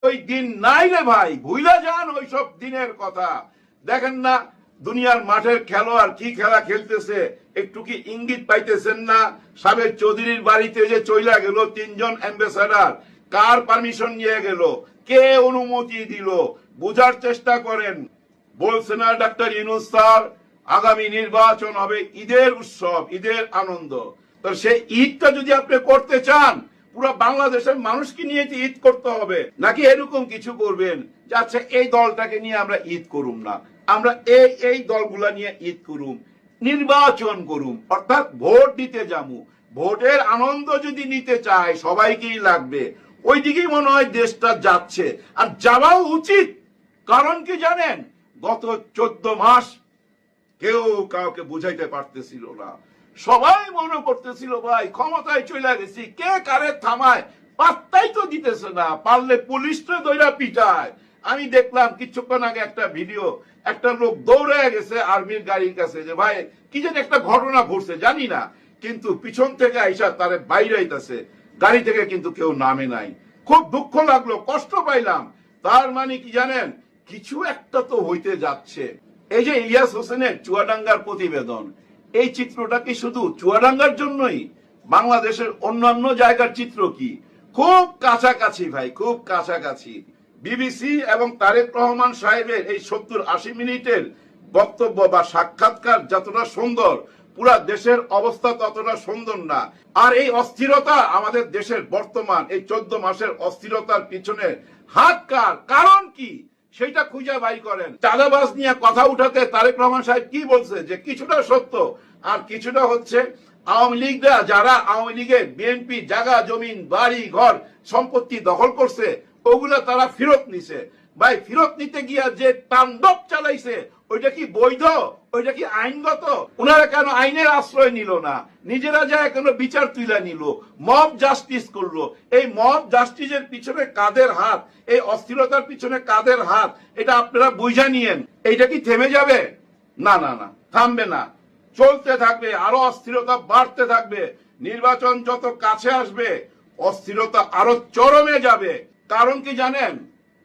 ওই দিন নাই রে ভাই, ভুইলা যান ওইসব দিনের কথা। দেখেন না দুনিয়ার মাঠের খেলোয়াড় কি খেলা খেলতেছে, একটু কি ইঙ্গিত পাইতেছেন না? সাবেক চৌধুরীর বাড়িতে যে চইলা গেল 3 জন অ্যাম্বাসাডার, কার পারমিশন নিয়ে গেল, কে অনুমতি দিল? বোঝার চেষ্টা করেন। বলছে না ডাক্তার ইউনূস স্যার আগামী নির্বাচন হবে ঈদের উৎসব, ঈদের আনন্দ। তো সেই ঈদটা যদি আপনি করতে চান, পুরো বাংলাদেশের মানুষকে নিয়ে ঈদ করতে হবে, নাকি এরকম কিছু করবেন যে আচ্ছা এই দলটাকে নিয়ে আমরা ঈদ করুম না, আমরা এই দলগুলা নিয়ে ঈদ করুম, নির্বাচন করুম, অর্থাৎ ভোট দিতে যাবো। ভোটের আনন্দ যদি নিতে চায় সবাইকেই লাগবে। ওই দিকেই মনে হয় দেশটা যাচ্ছে, আর যাওয়াও উচিত। কারণ কি জানেন, গত 14 মাস কেউ কাউকে বুঝাইতে পারতেছিল না। সবাই মনে করতেছিল ভাই ক্ষমতায় চলে গেছি, কে কারে থামায় পাত্তাই তো দিতেছে না, পারলে পুলিশরা দইরা পিটায়। আমি দেখলাম কিছুক্ষণ আগে একটা ভিডিও, একটা লোক দৌড়ে গেছে আর্মির গাড়ির কাছে, যে ভাই কি যেন একটা ঘটনা ঘটছে জানি না, কিন্তু পিছন থেকে আইসা তারে বাইরে আইতাছে, গাড়ি থেকে কিন্তু কেউ নামে নাই। খুব দুঃখ লাগলো, কষ্ট পাইলাম। তার মানে কি জানেন, কিছু একটা তো হইতে যাচ্ছে। এই যে ইলিয়াস হোসেনের চুয়াডাঙ্গার প্রতিবেদন, এই চিত্রটা কি শুধু চুয়াডাঙ্গার জন্যই? বাংলাদেশের অন্যান্য জায়গার চিত্র কি? খুব কাছাকাছি ভাই, খুব কাছাকাছি। বিবিসি এবং তারেক রহমান সাহেবের এই 70-80 মিনিটের বক্তব্য বা সাক্ষাৎকার যতটা সুন্দর, পুরা দেশের অবস্থা ততটা সুন্দর না। আর এই অস্থিরতা আমাদের দেশের বর্তমান এই 14 মাসের অস্থিরতার পিছনে হাত কার, কারণ কি সেটা খুঁজে বাই করেন। চাঁদাবাজ নিয়ে কথা উঠাতে তারেক রহমান সাহেব কি বলছে, যে কিছুটা সত্য আর কিছুটা হচ্ছে আওয়ামী লীগরা, যারা আওয়ামী লীগের বিএনপি জায়গা জমিন বাড়ি ঘর সম্পত্তি দখল করছে ওগুলা তারা ফেরত নিছে। ভাই ফেরত নিতে গিয়া যে তাণ্ডব চালাইছে ওইটা কি বৈধ? ওইটা কি আইনগত? ওনারা কেন আইনের আশ্রয় নিল না, নিজেরা যায় কেন বিচার তুইলা নিল, মব জাস্টিস করলো? এই মব জাস্টিসের পিছনে কাদের হাত, এই অস্থিরতার পিছনে কাদের হাত, এটা আপনারা বুঝা নিয়েন। এইটা কি থেমে যাবে? না না না, থামবে না, চলতে থাকবে, আরো অস্থিরতা বাড়তে থাকবে। নির্বাচন যত কাছে আসবে অস্থিরতা আরো চরমে যাবে। কারণ কি জানেন,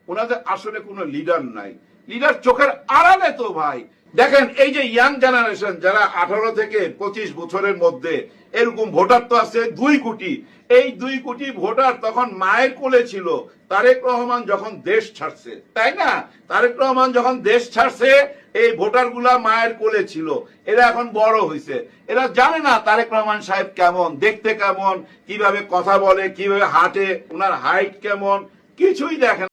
ওনাদের আসলে কোনো লিডার নাই, লিডার চোখের আড়ালে তো ভাই। দেখেন এই যে ইয়াং জেনারেশন, যারা 18 থেকে 25 বছরের মধ্যে, এরকম ভোটার তো আছে 2 কোটি। এই 2 কোটি ভোটার তখন মায়ের কোলে ছিল তারেক রহমান যখন দেশ ছাড়ছে, তাই না? তারেক রহমান যখন দেশ ছাড়ছে এই ভোটার গুলা মায়ের কোলে ছিল। এরা এখন বড় হয়েছে, এরা জানে না তারেক রহমান সাহেব কেমন, দেখতে কেমন, কিভাবে কথা বলে, কিভাবে হাঁটে, ওনার হাইট কেমন, কিছুই দেখে না।